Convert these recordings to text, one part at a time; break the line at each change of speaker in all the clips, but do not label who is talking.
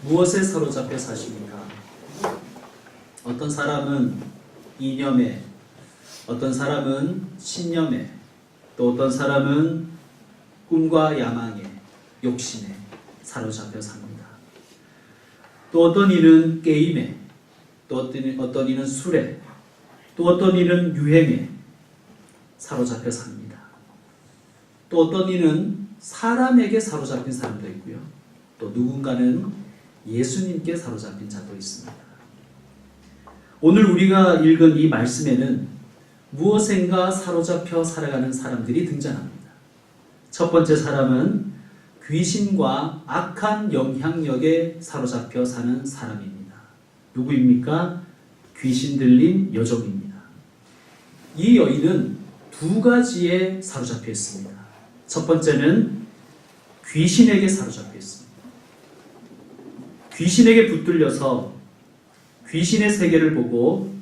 무엇에 사로잡혀 사십니까? 어떤 사람은 이념에, 어떤 사람은 신념에, 또 어떤 사람은 꿈과 야망에, 욕심에 사로잡혀 삽니다. 또 어떤 이는 게임에, 또 어떤 이는 술에, 또 어떤 이는 유행에 사로잡혀 삽니다. 또 어떤 이는 사람에게 사로잡힌 사람도 있고요. 또 누군가는 예수님께 사로잡힌 자도 있습니다. 오늘 우리가 읽은 이 말씀에는 무엇인가 사로잡혀 살아가는 사람들이 등장합니다. 첫 번째 사람은 귀신과 악한 영향력에 사로잡혀 사는 사람입니다. 누구입니까? 귀신 들린 여종입니다. 이 여인은 두 가지에 사로잡혀 있습니다. 첫 번째는 귀신에게 사로잡혀 있습니다. 귀신에게 붙들려서 귀신의 세계를 보고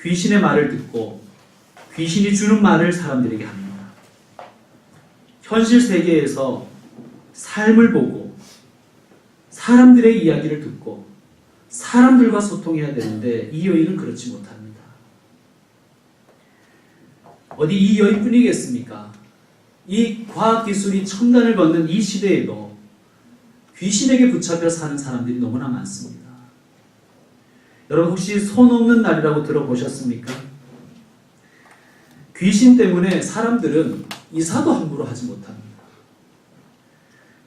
귀신의 말을 듣고 귀신이 주는 말을 사람들에게 합니다. 현실 세계에서 삶을 보고 사람들의 이야기를 듣고 사람들과 소통해야 되는데 이 여인은 그렇지 못합니다. 어디 이 여인뿐이겠습니까? 이 과학기술이 첨단을 걷는 이 시대에도 귀신에게 붙잡혀 사는 사람들이 너무나 많습니다. 여러분 혹시 손 없는 날이라고 들어보셨습니까? 귀신 때문에 사람들은 이사도 함부로 하지 못합니다.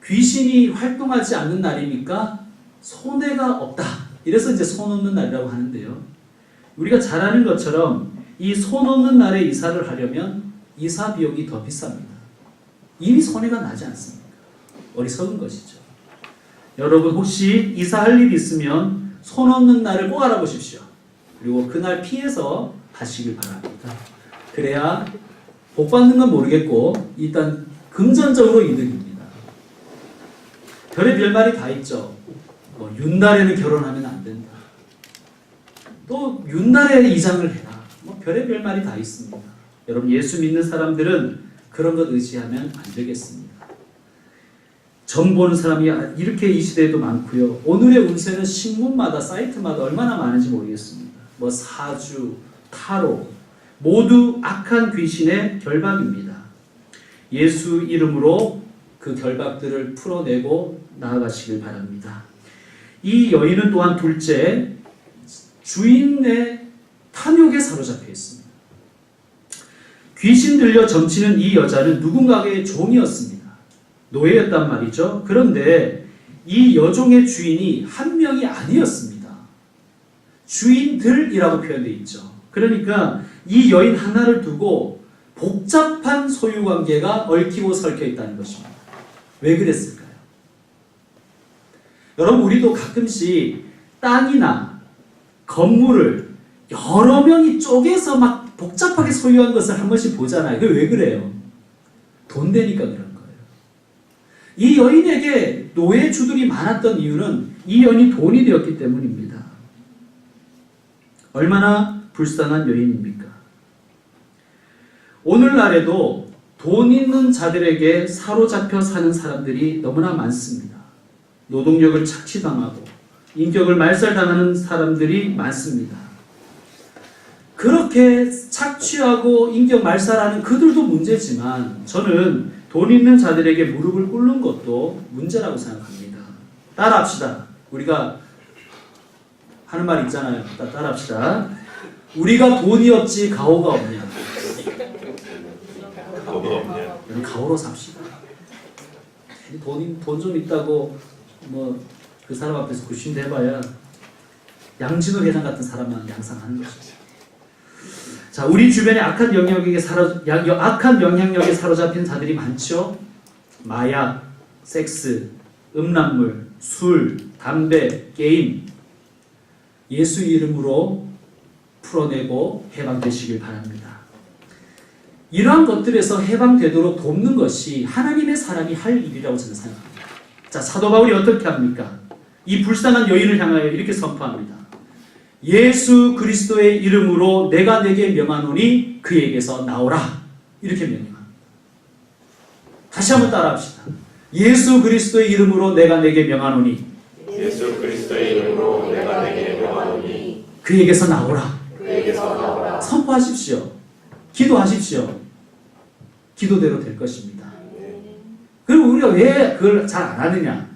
귀신이 활동하지 않는 날이니까 손해가 없다. 이래서 이제 손 없는 날이라고 하는데요. 우리가 잘 아는 것처럼 이 손 없는 날에 이사를 하려면 이사 비용이 더 비쌉니다. 이미 손해가 나지 않습니까? 어리석은 것이죠. 여러분 혹시 이사할 일이 있으면 손 없는 날을 꼭 알아보십시오. 그리고 그날 피해서 하시길 바랍니다. 그래야 복 받는 건 모르겠고 일단 금전적으로 이득입니다. 별의별 말이 다 있죠. 윤달에는 결혼하면 안 된다. 또 윤달에 이장을 해라. 별의별 말이 다 있습니다. 여러분 예수 믿는 사람들은 그런 것 의지하면 안 되겠습니다. 점 보는 사람이 이렇게 이 시대에도 많고요. 오늘의 운세는 신문마다 사이트마다 얼마나 많은지 모르겠습니다. 사주, 타로 모두 악한 귀신의 결박입니다. 예수 이름으로 그 결박들을 풀어내고 나아가시길 바랍니다. 이 여인은 또한 둘째 주인의 탐욕에 사로잡혀 있습니다. 귀신 들려 점치는 이 여자는 누군가의 종이었습니다. 노예였단 말이죠. 그런데 이 여종의 주인이 한 명이 아니었습니다. 주인들이라고 표현되어 있죠. 그러니까 이 여인 하나를 두고 복잡한 소유관계가 얽히고 설켜 있다는 것입니다. 왜 그랬을까요? 여러분 우리도 가끔씩 땅이나 건물을 여러 명이 쪼개서 막 복잡하게 소유한 것을 한 번씩 보잖아요. 그게 왜 그래요? 돈 되니까 그런 거예요. 이 여인에게 노예주들이 많았던 이유는 이 여인이 돈이 되었기 때문입니다. 얼마나 불쌍한 여인입니까? 오늘날에도 돈 있는 자들에게 사로잡혀 사는 사람들이 너무나 많습니다. 노동력을 착취당하고 인격을 말살당하는 사람들이 많습니다. 그렇게 착취하고 인격 말살하는 그들도 문제지만 저는 돈 있는 자들에게 무릎을 꿇는 것도 문제라고 생각합니다. 따라합시다. 우리가 하는 말 있잖아요. 따라합시다. 우리가 돈이 없지 가오가 없냐. 가오로 삽시다. 돈 좀 있다고 그 사람 앞에서 굿신도 해봐야 양진호 회장 같은 사람만 양상하는 것이죠. 자, 우리 주변에 악한 영향력에 사로잡힌 자들이 많죠. 마약, 섹스, 음란물, 술, 담배, 게임. 예수 이름으로 풀어내고 해방되시길 바랍니다. 이러한 것들에서 해방되도록 돕는 것이 하나님의 사람이 할 일이라고 저는 생각합니다. 자, 사도 바울이 어떻게 합니까? 이 불쌍한 여인을 향하여 이렇게 선포합니다. 예수 그리스도의 이름으로 내가 내게 명하노니 그에게서 나오라. 이렇게 명령합니다. 다시 한번 따라합시다. 예수 그리스도의 이름으로 내가 내게 명하노니
예수 그리스도의 이름으로 내가 내게 명하노니
그에게서 나오라.
그에게서 나오라.
선포하십시오. 기도하십시오. 기도대로 될 것입니다. 그리고 우리가 왜 그걸 잘 안 하느냐?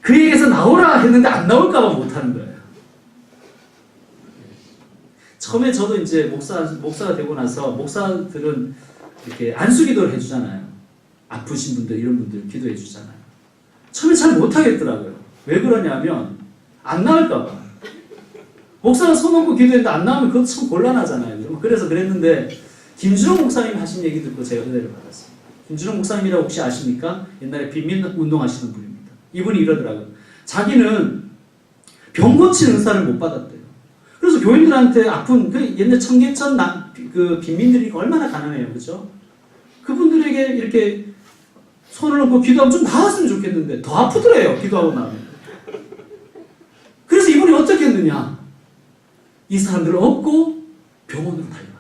그에게서 나오라 했는데 안 나올까봐 못 하는 거예요. 처음에 저도 이제 목사가 되고 나서 목사들은 이렇게 안수기도를 해주잖아요. 아프신 분들, 이런 분들 기도해 주잖아요. 처음에 잘 못하겠더라고요. 왜 그러냐면 안 나올까봐. 목사가 손 얹고 기도했는데 안 나오면 그것도 참 곤란하잖아요. 그래서 그랬는데 김준호 목사님 하신 얘기 듣고 제가 은혜를 받았어요. 김준호 목사님이라고 혹시 아십니까? 옛날에 빈민 운동하시는 분입니다. 이분이 이러더라고요. 자기는 병 고치는 은사를 못 받았대요. 그래서 교인들한테 아픈 그 옛날 청계천 그 빈민들이 얼마나 가난해요, 그죠? 그분들에게 이렇게 손을 얹고 기도하면 좀 나았으면 좋겠는데 더 아프더래요, 기도하고 나면. 그래서 이분이 어떻게 했느냐? 이 사람들을 업고 병원으로 달려간다.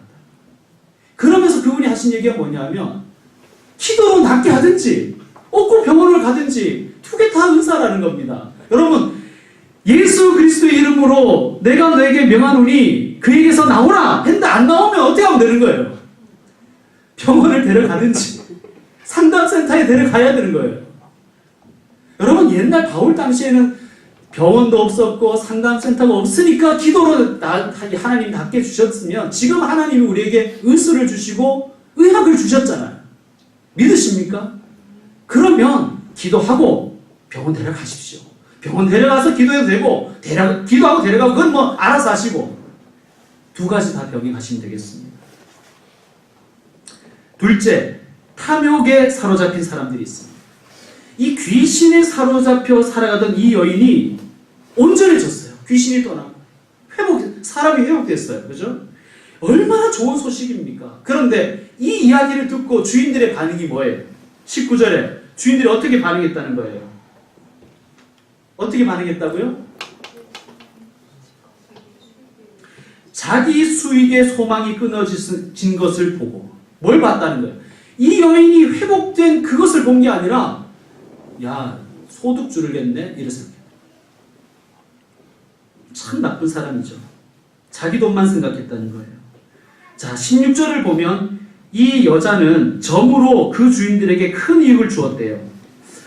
그러면서 그분이 하신 얘기가 뭐냐면 기도로 낫게 하든지 업고 병원을 가든지 두 개 다 은사라는 겁니다. 여러분, 예수 그리스도의 이름으로 내가 너에게 명하노니 그에게서 나오라 했는데 안 나오면 어떻게 하면 되는 거예요? 병원을 데려가든지 상담센터에 데려가야 되는 거예요. 여러분, 옛날 바울 당시에는 병원도 없었고 상담센터가 없으니까 기도로 하나님이 낫게 주셨으면 지금 하나님이 우리에게 의술을 주시고 의학을 주셨잖아요. 믿으십니까? 그러면 기도하고 병원 데려가십시오. 병원 데려가서 기도해도 되고 기도하고 데려가고 그건 뭐 알아서 하시고 두 가지 다 병행하시면 되겠습니다. 둘째, 탐욕에 사로잡힌 사람들이 있습니다. 이 귀신에 사로잡혀 살아가던 이 여인이 온전해졌어요. 귀신이 떠나고 사람이 회복됐어요. 그죠? 얼마나 좋은 소식입니까? 그런데 이 이야기를 듣고 주인들의 반응이 뭐예요? 19절에 주인들이 어떻게 반응했다는 거예요? 어떻게 반응했다고요? 자기 수익의 소망이 끊어진 것을 보고 뭘 봤다는 거예요? 이 여인이 회복된 그것을 본 게 아니라 야, 소득주를 겠네? 이렇게 생각해요. 참 나쁜 사람이죠. 자기 돈만 생각했다는 거예요. 자, 16절을 보면 이 여자는 점으로 그 주인들에게 큰 이익을 주었대요.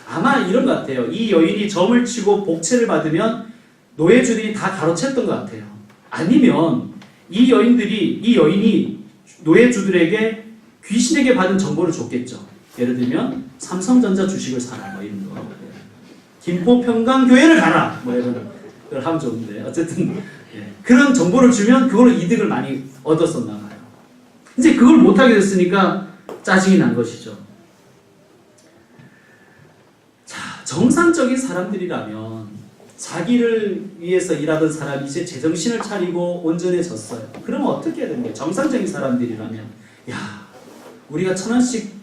아마 이런 것 같아요. 이 여인이 점을 치고 복채를 받으면 노예주들이 다 가로챘던 것 같아요. 아니면 이 여인이 노예주들에게 귀신에게 받은 정보를 줬겠죠. 예를 들면 삼성전자 주식을 사라 뭐 이런 거, 김포평강교회를 가라 뭐 이런 걸 하면 좋은데 어쨌든 그런 정보를 주면 그걸로 이득을 많이 얻었었나 봐요. 이제 그걸 못하게 됐으니까 짜증이 난 것이죠. 자, 정상적인 사람들이라면 자기를 위해서 일하던 사람이 이제 제정신을 차리고 온전해졌어요. 그러면 어떻게 해야 되는 거예요? 정상적인 사람들이라면 야, 우리가 1,000원씩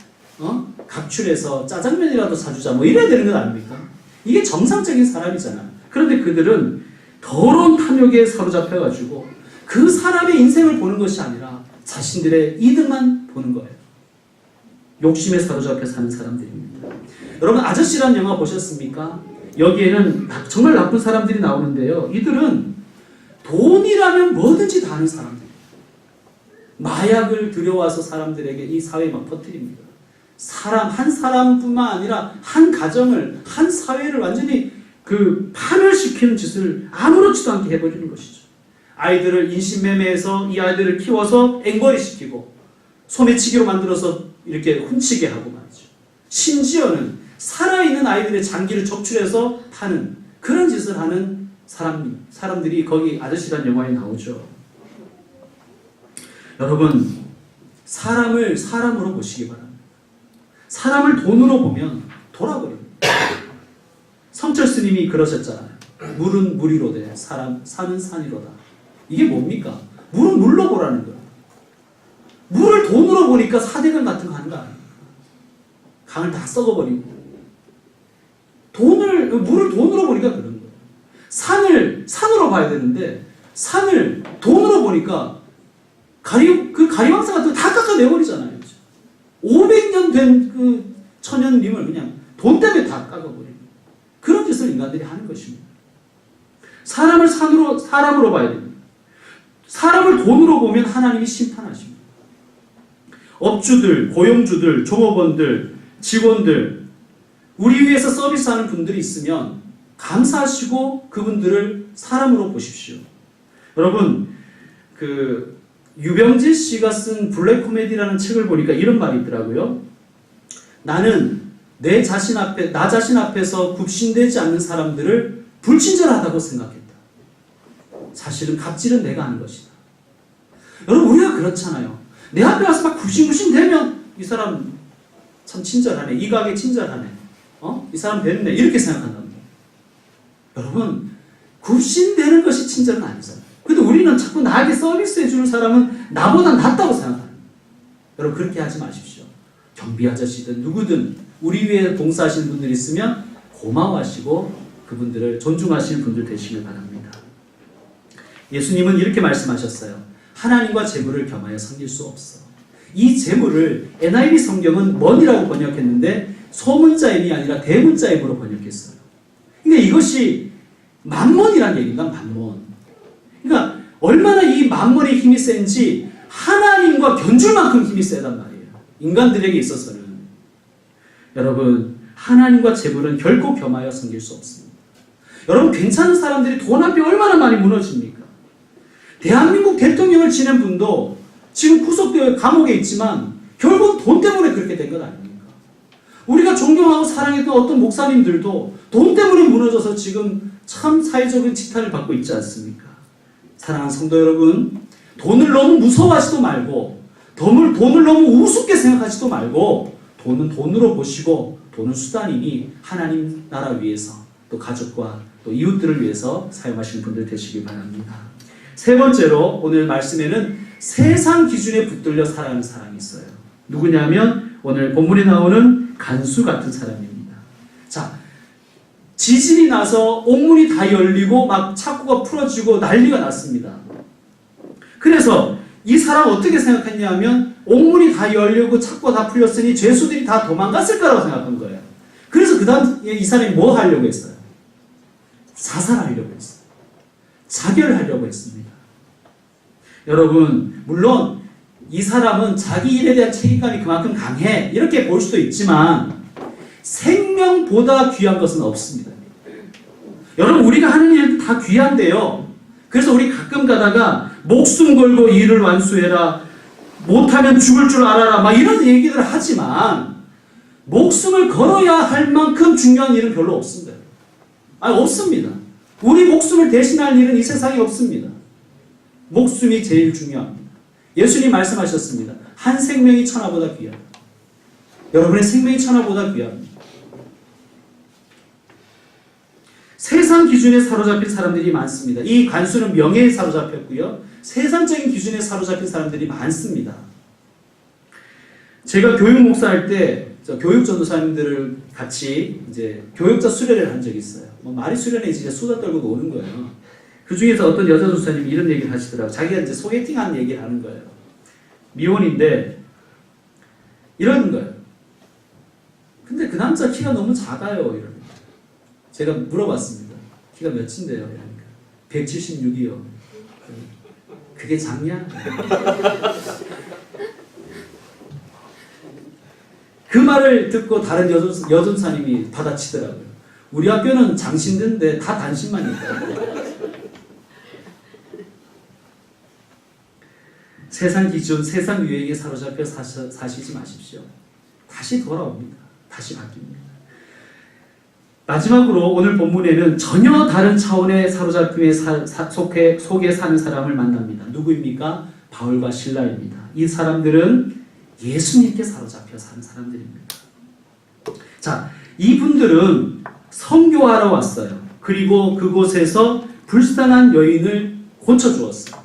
각출해서 짜장면이라도 사주자 뭐 이래야 되는 건 아닙니까? 이게 정상적인 사람이잖아. 그런데 그들은 더러운 탐욕에 사로잡혀가지고 그 사람의 인생을 보는 것이 아니라 자신들의 이득만 보는 거예요. 욕심에 사로잡혀 사는 사람들입니다. 여러분, 아저씨란 영화 보셨습니까? 여기에는 정말 나쁜 사람들이 나오는데요. 이들은 돈이라면 뭐든지 다 하는 사람들이에요. 마약을 들여와서 사람들에게 이 사회에 막 퍼뜨립니다. 한 사람뿐만 아니라 한 가정을, 한 사회를 완전히 파멸시키는 짓을 아무렇지도 않게 해버리는 것이죠. 아이들을 인신매매해서 이 아이들을 키워서 앵벌이시키고 소매치기로 만들어서 이렇게 훔치게 하고 말이죠. 심지어는 살아있는 아이들의 장기를 적출해서 파는 그런 짓을 하는 사람들이 거기 아저씨란 영화에 나오죠. 여러분, 사람을 사람으로 보시기 바랍니다. 사람을 돈으로 보면 돌아버립니다. 성철 스님이 그러셨잖아요. 물은 물이로되 산은 산이로다. 이게 뭡니까? 물은 물로 보라는 거예요. 물을 돈으로 보니까 사대강 같은 거 하는 거 아닙니까? 강을 다 썩어버리고. 물을 돈으로 보니까 그런 거예요. 산을 산으로 봐야 되는데 산을 돈으로 보니까 가리왕사 같은 거 다 깎아내버리잖아요. 500년 된 천연림을 그냥 돈 때문에 다 깎아버리는 그런 짓을 인간들이 하는 것입니다. 사람을 사람으로 봐야 됩니다. 사람을 돈으로 보면 하나님이 심판하십니다. 업주들, 고용주들, 종업원들, 직원들, 우리 위해서 서비스하는 분들이 있으면 감사하시고 그분들을 사람으로 보십시오. 여러분, 유병재 씨가 쓴 블랙 코미디라는 책을 보니까 이런 말이 있더라고요. 나는 나 자신 앞에서 굽신되지 않는 사람들을 불친절하다고 생각했다. 사실은 갑질은 내가 하는 것이다. 여러분, 우리가 그렇잖아요. 내 앞에 와서 막 굽신굽신 대면 이 사람 참 친절하네. 이 가게 친절하네. 이 사람 됐네. 이렇게 생각한답니다. 여러분, 굽신대는 것이 친절은 아니잖아요. 근데 우리는 자꾸 나에게 서비스해 주는 사람은 나보다 낫다고 생각합니다. 여러분, 그렇게 하지 마십시오. 경비 아저씨든 누구든 우리 위에 봉사하시는 분들이 있으면 고마워하시고 그분들을 존중하시는 분들 되시길 바랍니다. 예수님은 이렇게 말씀하셨어요. 하나님과 재물을 겸하여 섬길 수 없어. 이 재물을 NIV 성경은 money라고 번역했는데 소문자임이 아니라 대문자임으로 번역했어요. 그러니까 이것이 만몬이라는 얘기인가? 만몬. 그러니까 얼마나 이 만몬의 힘이 센지 하나님과 견줄 만큼 힘이 세단 말이에요. 인간들에게 있어서는. 여러분, 하나님과 재물은 결코 겸하여 섬길 수 없습니다. 여러분, 괜찮은 사람들이 돈 앞에 얼마나 많이 무너집니까? 대한민국 대통령을 지낸 분도 지금 구속되어 감옥에 있지만 결국 돈 때문에 그렇게 된 것 아닙니까? 우리가 존경하고 사랑했던 어떤 목사님들도 돈 때문에 무너져서 지금 참 사회적인 지탄을 받고 있지 않습니까? 사랑하는 성도 여러분, 돈을 너무 무서워하지도 말고 돈을 너무 우습게 생각하지도 말고 돈은 돈으로 보시고 돈은 수단이니 하나님 나라 위해서 또 가족과 또 이웃들을 위해서 사용하시는 분들 되시길 바랍니다. 세 번째로 오늘 말씀에는 세상 기준에 붙들려 살아가는 사람이 있어요. 누구냐면 오늘 본문에 나오는 간수 같은 사람입니다. 자, 지진이 나서 옥문이 다 열리고 막 창고가 풀어지고 난리가 났습니다. 그래서 이 사람 어떻게 생각했냐면 옥문이 다 열리고 창고가 다 풀렸으니 죄수들이 다 도망갔을 거라고 생각한 거예요. 그래서 그 다음 이 사람이 뭐 하려고 했어요? 자살하려고 했어요. 자결하려고 했습니다. 여러분, 물론 이 사람은 자기 일에 대한 책임감이 그만큼 강해 이렇게 볼 수도 있지만 생명보다 귀한 것은 없습니다. 여러분, 우리가 하는 일 다 귀한데요. 그래서 우리 가끔 가다가 목숨 걸고 일을 완수해라, 못하면 죽을 줄 알아라 막 이런 얘기들을 하지만 목숨을 걸어야 할 만큼 중요한 일은 별로 없습니다. 없습니다. 우리 목숨을 대신할 일은 이 세상에 없습니다. 목숨이 제일 중요합니다. 예수님 말씀하셨습니다. 한 생명이 천하보다 귀하다. 여러분의 생명이 천하보다 귀합니다. 세상 기준에 사로잡힌 사람들이 많습니다. 이 간수는 명예에 사로잡혔고요. 세상적인 기준에 사로잡힌 사람들이 많습니다. 제가 교육 목사할 때 교육 전도사님들을 같이 이제 교육자 수련회를 한 적이 있어요. 말이 수련회 진짜 수다 떨고 노는 거예요. 그 중에서 어떤 여자 전도사님이 이런 얘기를 하시더라고요. 자기가 이제 소개팅하는 얘기를 하는 거예요. 미혼인데 이러는 거예요. 근데 그 남자 키가 너무 작아요. 이러는. 제가 물어봤습니다. 키가 몇인데요? 이러니까 176이요. 그게 작냐? 그 말을 듣고 다른 여전사님이 받아치더라고요. 우리 학교는 장신대인데 다 단신만 있다고. 세상 기준, 세상 유행에 사로잡혀 사시지 마십시오. 다시 돌아옵니다. 다시 바뀝니다. 마지막으로 오늘 본문에는 전혀 다른 차원의 사로잡힘에 속에 사는 사람을 만납니다. 누구입니까? 바울과 실라입니다. 이 사람들은 예수님께 사로잡혀 사는 사람들입니다. 자, 이분들은 선교하러 왔어요. 그리고 그곳에서 불쌍한 여인을 고쳐주었어요.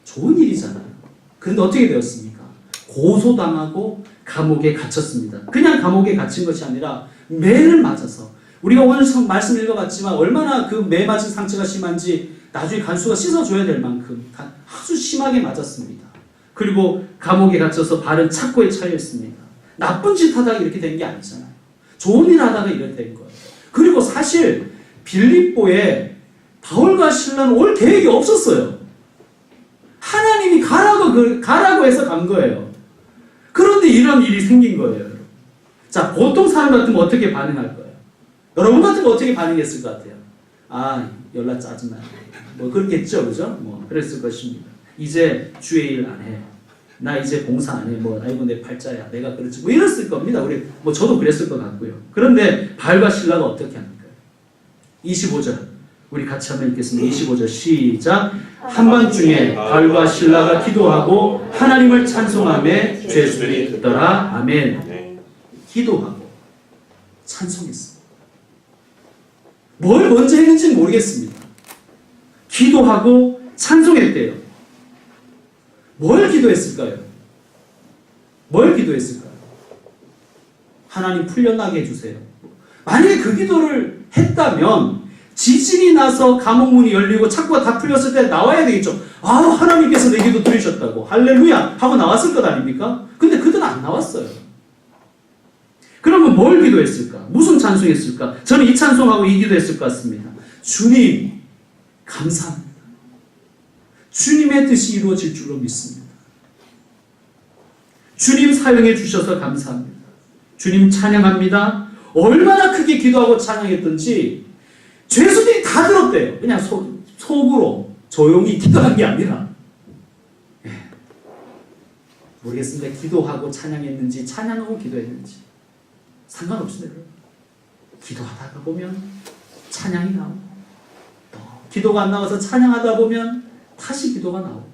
좋은 일이잖아요. 그런데 어떻게 되었습니까? 고소당하고 감옥에 갇혔습니다. 그냥 감옥에 갇힌 것이 아니라 매를 맞아서, 우리가 오늘 말씀 읽어봤지만 얼마나 그 매 맞은 상처가 심한지 나중에 간수가 씻어줘야 될 만큼 아주 심하게 맞았습니다. 그리고 감옥에 갇혀서 발은 착고에 차여있습니다. 나쁜 짓 하다가 이렇게 된 게 아니잖아요. 좋은 일 하다가 이렇게 된 거예요. 그리고 사실 빌립보에 바울과 실라는 올 계획이 없었어요. 하나님이 가라고 해서 간 거예요. 그런데 이런 일이 생긴 거예요. 자, 보통 사람 같으면 어떻게 반응할 거예요? 여러분 같으면 어떻게 반응했을 것 같아요? 아, 연락 짜증나. 뭐 그렇겠죠, 그죠? 뭐 그랬을 것입니다. 이제 주의 일 안 해. 나 이제 봉사 안 해. 뭐 아이고 내 팔자야. 내가 그렇지. 뭐 이랬을 겁니다. 뭐 저도 그랬을 것 같고요. 그런데 바울과 실라가 어떻게 합니까? 25절. 우리 같이 한번 읽겠습니다. 25절 시작. 한밤중에 바울과 실라가 기도하고 하나님을 찬송하며 죄수들이 듣더라. 아멘. 기도하고 찬송했습니다. 뭘 먼저 했는지는 모르겠습니다. 기도하고 찬송했대요. 뭘 기도했을까요? 뭘 기도했을까요? 하나님 풀려나게 해주세요. 만약에 그 기도를 했다면 지진이 나서 감옥 문이 열리고 창고가 다 풀렸을 때 나와야 되겠죠. 아, 하나님께서 내 기도 들으셨다고 할렐루야 하고 나왔을 것 아닙니까? 근데 그들은 안 나왔어요. 그러면 뭘 기도했을까? 무슨 찬송했을까? 저는 이 찬송하고 이 기도했을 것 같습니다. 주님 감사합니다. 주님의 뜻이 이루어질 줄로 믿습니다. 주님 사용해 주셔서 감사합니다. 주님 찬양합니다. 얼마나 크게 기도하고 찬양했던지 죄수들이 다 들었대요. 그냥 속으로 조용히 기도한 게 아니라. 모르겠습니다. 기도하고 찬양했는지 찬양하고 기도했는지 상관없습니다. 기도하다가 보면 찬양이 나오고 또 기도가 안 나와서 찬양하다 보면 다시 기도가 나오고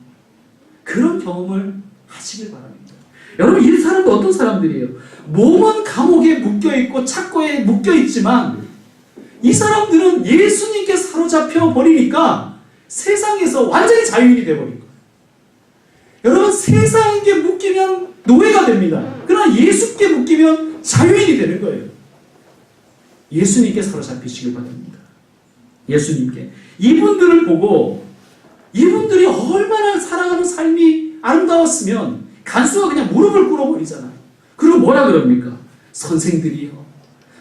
그런 경험을 하시길 바랍니다. 여러분, 이 사람도 어떤 사람들이에요? 몸은 감옥에 묶여있고 창고에 묶여있지만 이 사람들은 예수님께 사로잡혀 버리니까 세상에서 완전히 자유인이 되어버린 거예요. 여러분, 세상에 묶이면 노예가 됩니다. 그러나 예수께 묶이면 자유인이 되는 거예요. 예수님께 사로잡히시길 바랍니다. 예수님께. 이분들을 보고 이분들이 얼마나 살아가는 삶이 아름다웠으면 간수가 그냥 무릎을 꿇어버리잖아요. 그리고 뭐라 그럽니까? 선생들이요,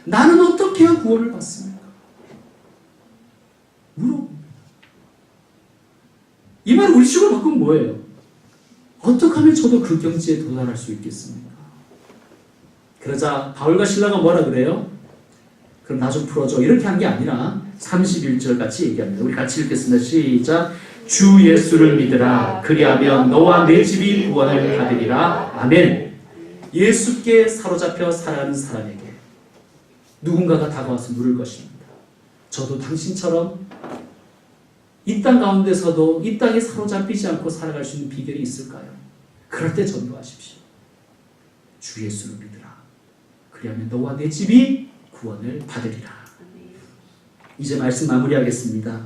나는 어떻게 해야 구원을 받습니까? 물어봅니다. 이 말 우리 식으로 바꾸면 뭐예요? 어떻게 하면 저도 그 경지에 도달할 수 있겠습니까? 그러자 바울과 실라가 뭐라 그래요? 그럼 나 좀 풀어줘. 이렇게 한 게 아니라 31절 같이 얘기합니다. 우리 같이 읽겠습니다. 시작. 주 예수를 믿으라. 그리하면 너와 내 집이 구원을 받으리라. 아멘. 예수께 사로잡혀 살아가는 사람에게 누군가가 다가와서 물을 것입니다. 저도 당신처럼 이 땅 가운데서도 이 땅에 사로잡히지 않고 살아갈 수 있는 비결이 있을까요? 그럴 때 전도하십시오. 주 예수를 믿으라. 그리하면 너와 내 집이 구원을 받으리라. 이제 말씀 마무리하겠습니다.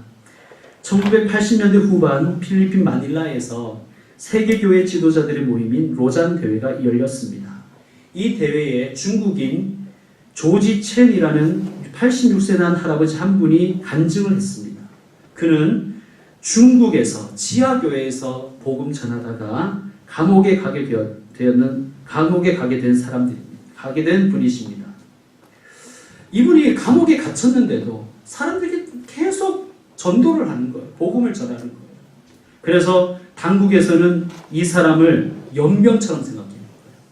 1980년대 후반 필리핀 마닐라에서 세계교회 지도자들의 모임인 로잔 대회가 열렸습니다. 이 대회에 중국인 조지 첸이라는 86세 난 할아버지 한 분이 간증을 했습니다. 그는 중국에서 지하교회에서 복음 전하다가 감옥에 가게 된 분이십니다. 이분이 감옥에 갇혔는데도 사람들에게 계속 전도를 하는 거예요. 복음을 전하는 거예요. 그래서 당국에서는 이 사람을 연병처럼 생각해요.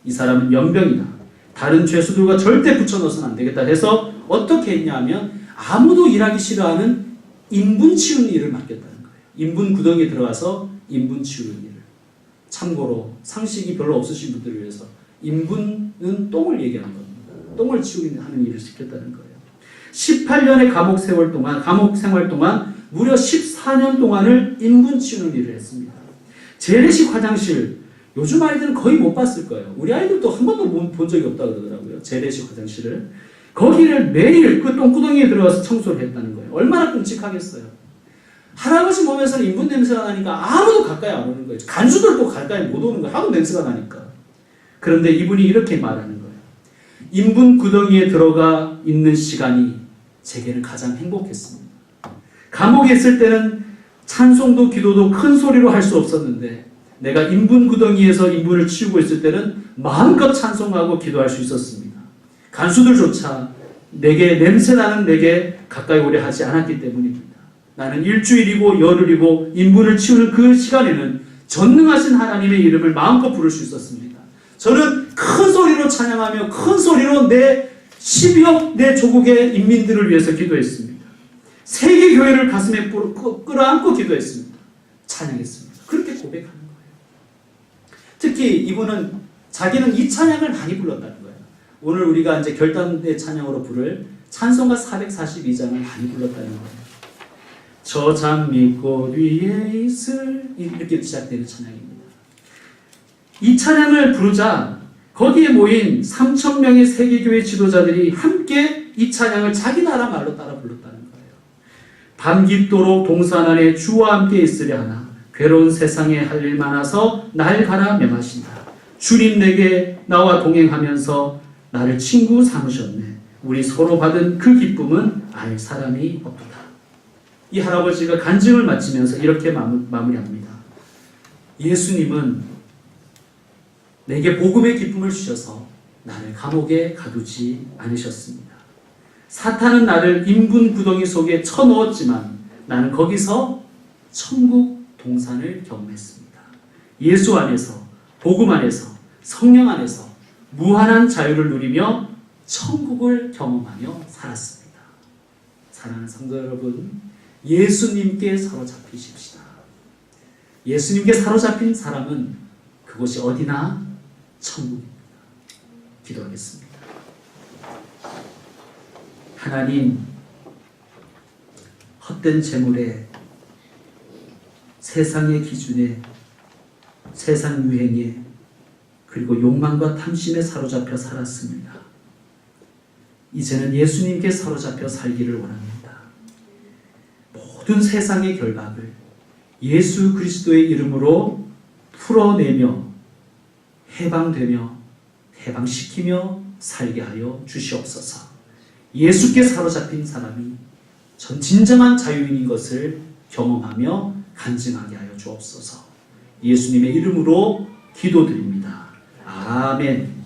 이 사람은 연병이다. 다른 죄수들과 절대 붙여넣어서는 안 되겠다 해서 어떻게 했냐면 아무도 일하기 싫어하는 인분 치우는 일을 맡겼다는 거예요. 인분 구덩이에 들어가서 인분 치우는 일을. 참고로 상식이 별로 없으신 분들을 위해서 인분은 똥을 얘기하는 겁니다. 똥을 치우는 일을 시켰다는 거예요. 18년의 감옥 생활 동안 무려 14년 동안을 인분 치우는 일을 했습니다. 재래식 화장실, 요즘 아이들은 거의 못 봤을 거예요. 우리 아이들도 한 번도 본 적이 없다고 그러더라고요. 재래식 화장실을. 거기를 매일 그 똥구덩이에 들어가서 청소를 했다는 거예요. 얼마나 끔찍하겠어요. 할아버지 몸에서는 인분 냄새가 나니까 아무도 가까이 안 오는 거예요. 간수들도 가까이 못 오는 거예요. 하도 냄새가 나니까. 그런데 이분이 이렇게 말하는 거예요. 인분 구덩이에 들어가 있는 시간이 제게는 가장 행복했습니다. 감옥에 있을 때는 찬송도 기도도 큰 소리로 할 수 없었는데 내가 인분 구덩이에서 인분을 치우고 있을 때는 마음껏 찬송하고 기도할 수 있었습니다. 간수들조차 냄새나는 내게 가까이 오려 하지 않았기 때문입니다. 나는 일주일이고 열흘이고 인분을 치우는 그 시간에는 전능하신 하나님의 이름을 마음껏 부를 수 있었습니다. 저는 큰 소리로 찬양하며 큰 소리로 내 12억 내 조국의 인민들을 위해서 기도했습니다. 세계 교회를 가슴에 끌어안고 기도했습니다. 찬양했습니다. 그렇게 고백하는 거예요. 특히 이분은 자기는 이 찬양을 많이 불렀다는 거예요. 오늘 우리가 이제 결단의 찬양으로 부를 찬송가 442장을 많이 불렀다는 거예요. 저 장미꽃 위에 있을 이렇게 시작되는 찬양입니다. 이 찬양을 부르자 거기에 모인 3,000명의 세계교회 지도자들이 함께 이 찬양을 자기 나라 말로 따라 불렀다는 거예요. 밤 깊도록 동산 안에 주와 함께 있으려 하나 괴로운 세상에 할 일 많아서 날 가라 명하신다. 주님 내게 나와 동행하면서 나를 친구 삼으셨네. 우리 서로 받은 그 기쁨은 알 사람이 없도다. 이 할아버지가 간증을 마치면서 이렇게 마무리합니다. 예수님은 내게 복음의 기쁨을 주셔서 나를 감옥에 가두지 않으셨습니다. 사탄은 나를 인분 구덩이 속에 쳐넣었지만 나는 거기서 천국 동산을 경험했습니다. 예수 안에서, 복음 안에서, 성령 안에서 무한한 자유를 누리며 천국을 경험하며 살았습니다. 사랑하는 성도 여러분, 예수님께 사로잡히십시다. 예수님께 사로잡힌 사람은 그곳이 어디나 천국입니다. 기도하겠습니다. 하나님, 헛된 재물에, 세상의 기준에, 세상 유행에, 그리고 욕망과 탐심에 사로잡혀 살았습니다. 이제는 예수님께 사로잡혀 살기를 원합니다. 모든 세상의 결박을 예수 그리스도의 이름으로 풀어내며 해방되며 해방시키며 살게 하여 주시옵소서. 예수께 사로잡힌 사람이 전 진정한 자유인인 것을 경험하며 간증하게 하여 주옵소서. 예수님의 이름으로 기도드립니다. 아멘.